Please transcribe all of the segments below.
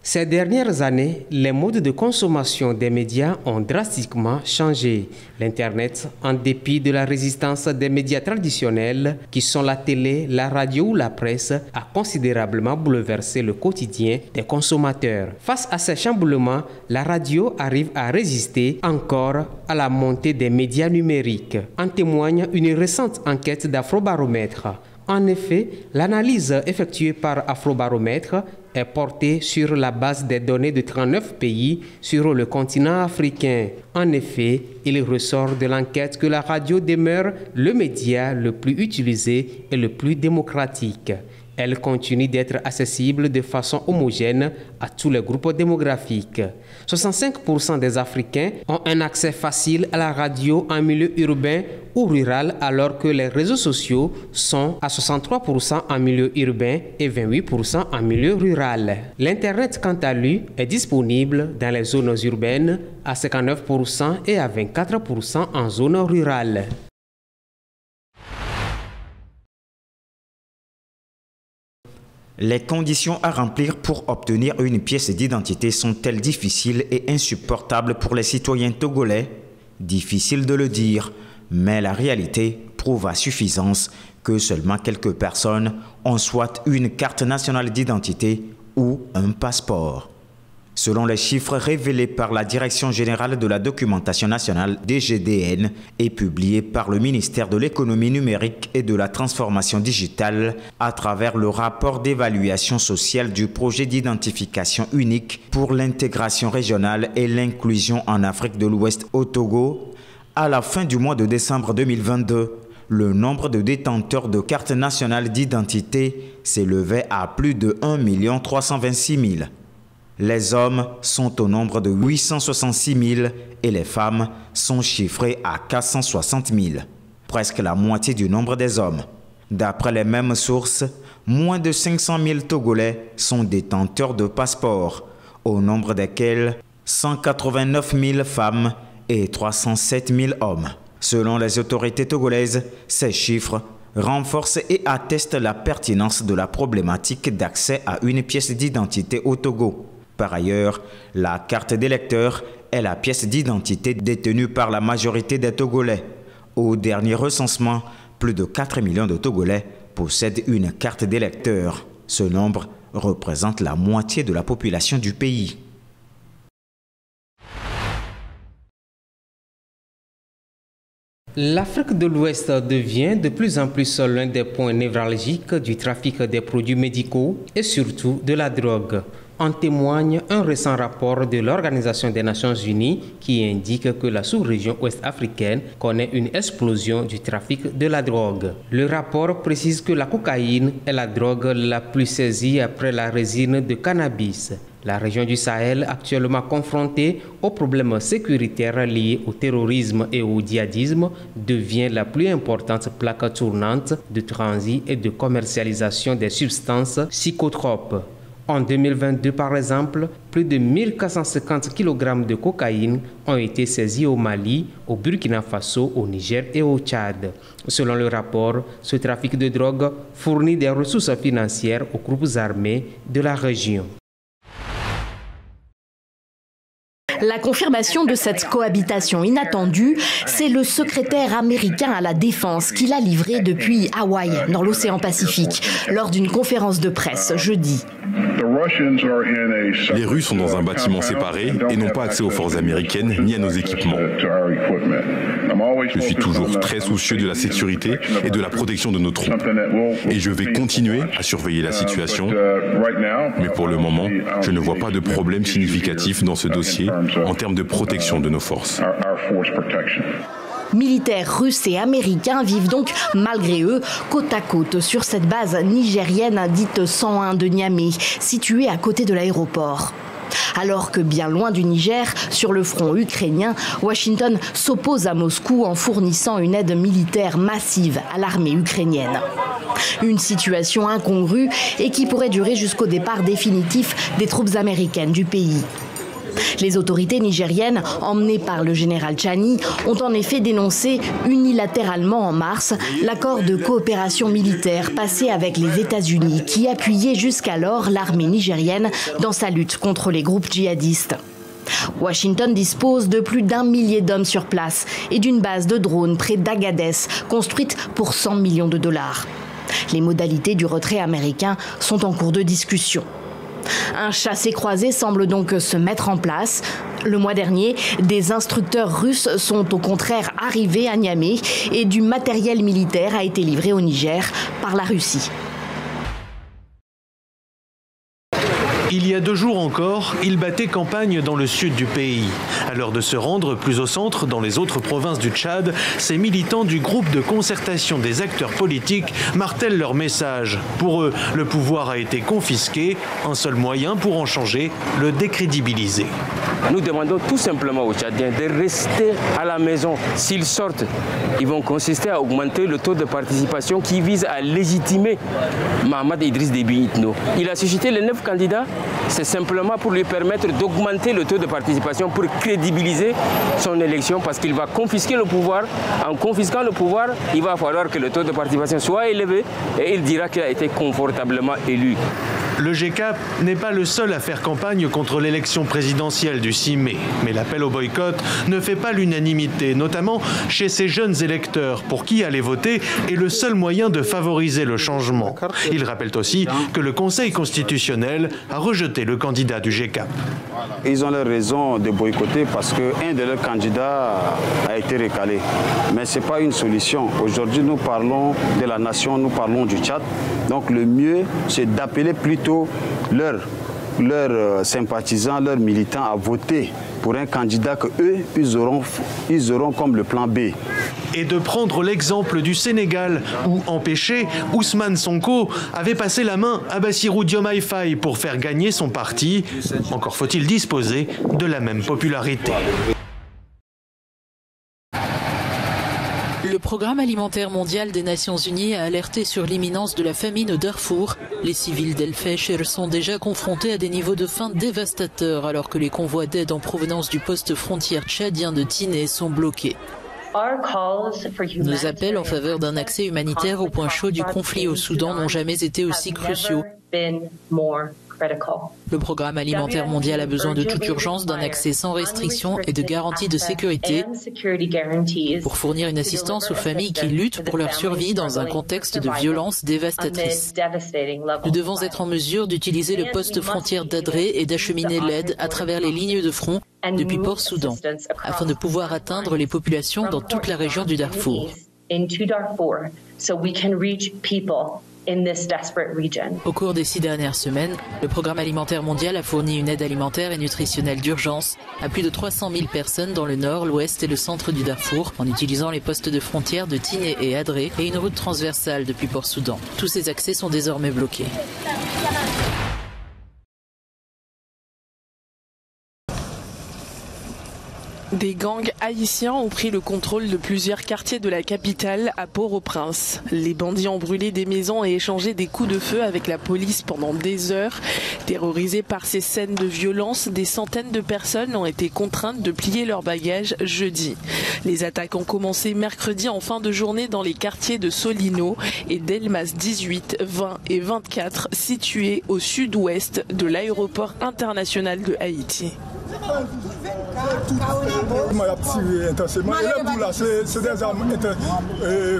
Ces dernières années, les modes de consommation des médias ont drastiquement changé. L'Internet, en dépit de la résistance des médias traditionnels, qui sont la télé, la radio ou la presse, a considérablement bouleversé le quotidien des consommateurs. Face à ces chamboulements, la radio arrive à résister encore à la montée des médias numériques. En témoigne une récente enquête d'Afrobaromètre. En effet, l'analyse effectuée par Afrobaromètre est portée sur la base des données de 39 pays sur le continent africain. En effet, il ressort de l'enquête que la radio demeure le média le plus utilisé et le plus démocratique. Elle continue d'être accessible de façon homogène à tous les groupes démographiques. 65% des Africains ont un accès facile à la radio en milieu urbain ou rural, alors que les réseaux sociaux sont à 63% en milieu urbain et 28% en milieu rural. L'Internet, quant à lui, est disponible dans les zones urbaines à 59% et à 24% en zone rurale. Les conditions à remplir pour obtenir une pièce d'identité sont-elles difficiles et insupportables pour les citoyens togolais? Difficile de le dire, mais la réalité prouve à suffisance que seulement quelques personnes ont soit une carte nationale d'identité ou un passeport. Selon les chiffres révélés par la Direction générale de la documentation nationale DGDN et publiés par le ministère de l'économie numérique et de la transformation digitale à travers le rapport d'évaluation sociale du projet d'identification unique pour l'intégration régionale et l'inclusion en Afrique de l'Ouest au Togo, à la fin du mois de décembre 2022, le nombre de détenteurs de cartes nationales d'identité s'élevait à plus de 1 326 000. Les hommes sont au nombre de 866 000 et les femmes sont chiffrées à 460 000, presque la moitié du nombre des hommes. D'après les mêmes sources, moins de 500 000 Togolais sont détenteurs de passeports, au nombre desquels 189 000 femmes et 307 000 hommes. Selon les autorités togolaises, ces chiffres renforcent et attestent la pertinence de la problématique d'accès à une pièce d'identité au Togo. Par ailleurs, la carte d'électeur est la pièce d'identité détenue par la majorité des Togolais. Au dernier recensement, plus de 4 millions de Togolais possèdent une carte d'électeur. Ce nombre représente la moitié de la population du pays. L'Afrique de l'Ouest devient de plus en plus l'un des points névralgiques du trafic des produits médicaux et surtout de la drogue. En témoigne un récent rapport de l'Organisation des Nations Unies qui indique que la sous-région ouest-africaine connaît une explosion du trafic de la drogue. Le rapport précise que la cocaïne est la drogue la plus saisie après la résine de cannabis. La région du Sahel, actuellement confrontée aux problèmes sécuritaires liés au terrorisme et au djihadisme, devient la plus importante plaque tournante de transit et de commercialisation des substances psychotropes. En 2022, par exemple, plus de 1450 kg de cocaïne ont été saisis au Mali, au Burkina Faso, au Niger et au Tchad. Selon le rapport, ce trafic de drogue fournit des ressources financières aux groupes armés de la région. La confirmation de cette cohabitation inattendue, c'est le secrétaire américain à la défense qui l'a livré depuis Hawaï, dans l'océan Pacifique, lors d'une conférence de presse jeudi. Les Russes sont dans un bâtiment séparé et n'ont pas accès aux forces américaines ni à nos équipements. Je suis toujours très soucieux de la sécurité et de la protection de nos troupes. Et je vais continuer à surveiller la situation. Mais pour le moment, je ne vois pas de problème significatif dans ce dossier en termes de protection de nos forces. Militaires russes et américains vivent donc, malgré eux, côte à côte sur cette base nigérienne dite 101 de Niamey, située à côté de l'aéroport. Alors que bien loin du Niger, sur le front ukrainien, Washington s'oppose à Moscou en fournissant une aide militaire massive à l'armée ukrainienne. Une situation incongrue et qui pourrait durer jusqu'au départ définitif des troupes américaines du pays. Les autorités nigériennes, emmenées par le général Tchani, ont en effet dénoncé unilatéralement en mars l'accord de coopération militaire passé avec les États-Unis qui appuyait jusqu'alors l'armée nigérienne dans sa lutte contre les groupes djihadistes. Washington dispose de plus d'1 millier d'hommes sur place et d'une base de drones près d'Agadez, construite pour 100 millions de dollars. Les modalités du retrait américain sont en cours de discussion. Un chassé-croisé semble donc se mettre en place. Le mois dernier, des instructeurs russes sont au contraire arrivés à Niamey et du matériel militaire a été livré au Niger par la Russie. Il y a 2 jours encore, ils battaient campagne dans le sud du pays. À l'heure de se rendre plus au centre, dans les autres provinces du Tchad, ces militants du groupe de concertation des acteurs politiques martèlent leur message. Pour eux, le pouvoir a été confisqué. Un seul moyen pour en changer, le décrédibiliser. Nous demandons tout simplement aux Tchadiens de rester à la maison. S'ils sortent, ils vont consister à augmenter le taux de participation qui vise à légitimer Mahamat Idriss Déby Itno. Il a suscité les 9 candidats. C'est simplement pour lui permettre d'augmenter le taux de participation pour crédibiliser son élection parce qu'il va confisquer le pouvoir. En confisquant le pouvoir, il va falloir que le taux de participation soit élevé et il dira qu'il a été confortablement élu. Le GCAP n'est pas le seul à faire campagne contre l'élection présidentielle du 6 mai. Mais l'appel au boycott ne fait pas l'unanimité, notamment chez ces jeunes électeurs pour qui aller voter est le seul moyen de favoriser le changement. Ils rappellent aussi que le Conseil constitutionnel a rejeté le candidat du GCAP. Ils ont leur raison de boycotter parce qu'un de leurs candidats a été recalé. Mais ce n'est pas une solution. Aujourd'hui, nous parlons de la nation, nous parlons du Tchad. Donc le mieux, c'est d'appeler plutôt leurs sympathisants, leurs militants à voter pour un candidat qu'eux, ils auront comme le plan B. Et de prendre l'exemple du Sénégal, où, empêché, Ousmane Sonko avait passé la main à Bassirou Diomaye Faye pour faire gagner son parti. Encore faut-il disposer de la même popularité. Le Programme alimentaire mondial des Nations Unies a alerté sur l'imminence de la famine au Darfour. Les civils d'El Fasher sont déjà confrontés à des niveaux de faim dévastateurs alors que les convois d'aide en provenance du poste frontière tchadien de Tiné sont bloqués. Nos appels en faveur d'un accès humanitaire au point chaud du conflit au Soudan n'ont jamais été aussi cruciaux. Le Programme alimentaire mondial a besoin de toute urgence d'un accès sans restriction et de garanties de sécurité pour fournir une assistance aux familles qui luttent pour leur survie dans un contexte de violence dévastatrice. Nous devons être en mesure d'utiliser le poste frontière d'Adré et d'acheminer l'aide à travers les lignes de front depuis Port-Soudan afin de pouvoir atteindre les populations dans toute la région du Darfour. Au cours des 6 dernières semaines, le Programme alimentaire mondial a fourni une aide alimentaire et nutritionnelle d'urgence à plus de 300 000 personnes dans le nord, l'ouest et le centre du Darfour en utilisant les postes de frontière de Tiné et Adré et une route transversale depuis Port-Soudan. Tous ces accès sont désormais bloqués. Des gangs haïtiens ont pris le contrôle de plusieurs quartiers de la capitale à Port-au-Prince. Les bandits ont brûlé des maisons et échangé des coups de feu avec la police pendant des heures. Terrorisés par ces scènes de violence, des centaines de personnes ont été contraintes de plier leurs bagages jeudi. Les attaques ont commencé mercredi en fin de journée dans les quartiers de Solino et Delmas 18, 20 et 24 situés au sud-ouest de l'aéroport international de Haïti.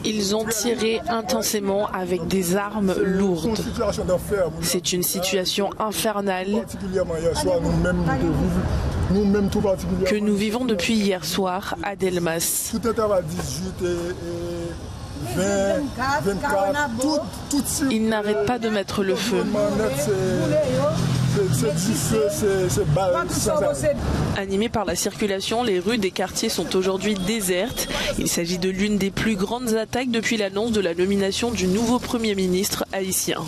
Ils ont tiré intensément avec des armes lourdes. C'est une situation infernale que nous vivons depuis hier soir à Delmas. Ils n'arrêtent pas de mettre le feu. Animées par la circulation, les rues des quartiers sont aujourd'hui désertes. Il s'agit de l'une des plus grandes attaques depuis l'annonce de la nomination du nouveau Premier ministre haïtien.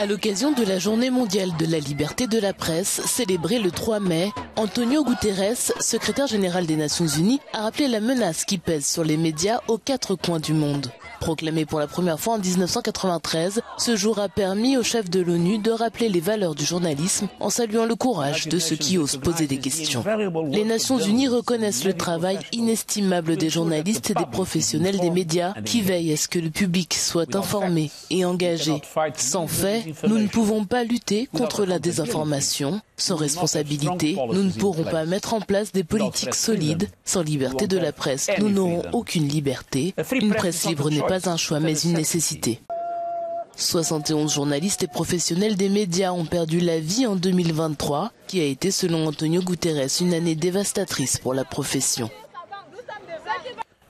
À l'occasion de la Journée mondiale de la liberté de la presse, célébrée le 3 mai, Antonio Guterres, secrétaire général des Nations Unies, a rappelé la menace qui pèse sur les médias aux 4 coins du monde. Proclamé pour la première fois en 1993, ce jour a permis au chef de l'ONU de rappeler les valeurs du journalisme en saluant le courage de ceux qui osent poser des questions. Les Nations Unies reconnaissent le travail inestimable des journalistes et des professionnels des médias qui veillent à ce que le public soit informé et engagé. Sans fait, nous ne pouvons pas lutter contre la désinformation. Sans responsabilité, nous ne pourrons pas mettre en place des politiques solides. Sans liberté de la presse, nous n'aurons aucune liberté. Une presse libre n'est pas un choix, mais une nécessité. 71 journalistes et professionnels des médias ont perdu la vie en 2023, qui a été, selon Antonio Guterres, une année dévastatrice pour la profession.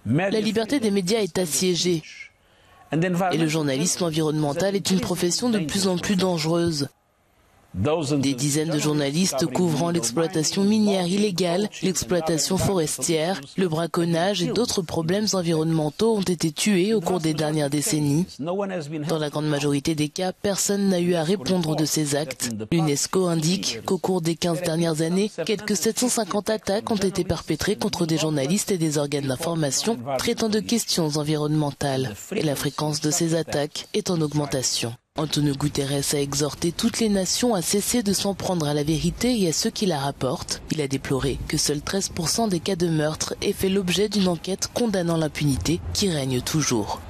La liberté des médias est assiégée. Et le journalisme environnemental est une profession de plus en plus dangereuse. Des dizaines de journalistes couvrant l'exploitation minière illégale, l'exploitation forestière, le braconnage et d'autres problèmes environnementaux ont été tués au cours des dernières décennies. Dans la grande majorité des cas, personne n'a eu à répondre de ces actes. L'UNESCO indique qu'au cours des 15 dernières années, quelques 750 attaques ont été perpétrées contre des journalistes et des organes d'information traitant de questions environnementales. Et la fréquence de ces attaques est en augmentation. Antonio Guterres a exhorté toutes les nations à cesser de s'en prendre à la vérité et à ceux qui la rapportent. Il a déploré que seuls 13% des cas de meurtre aient fait l'objet d'une enquête condamnant l'impunité qui règne toujours.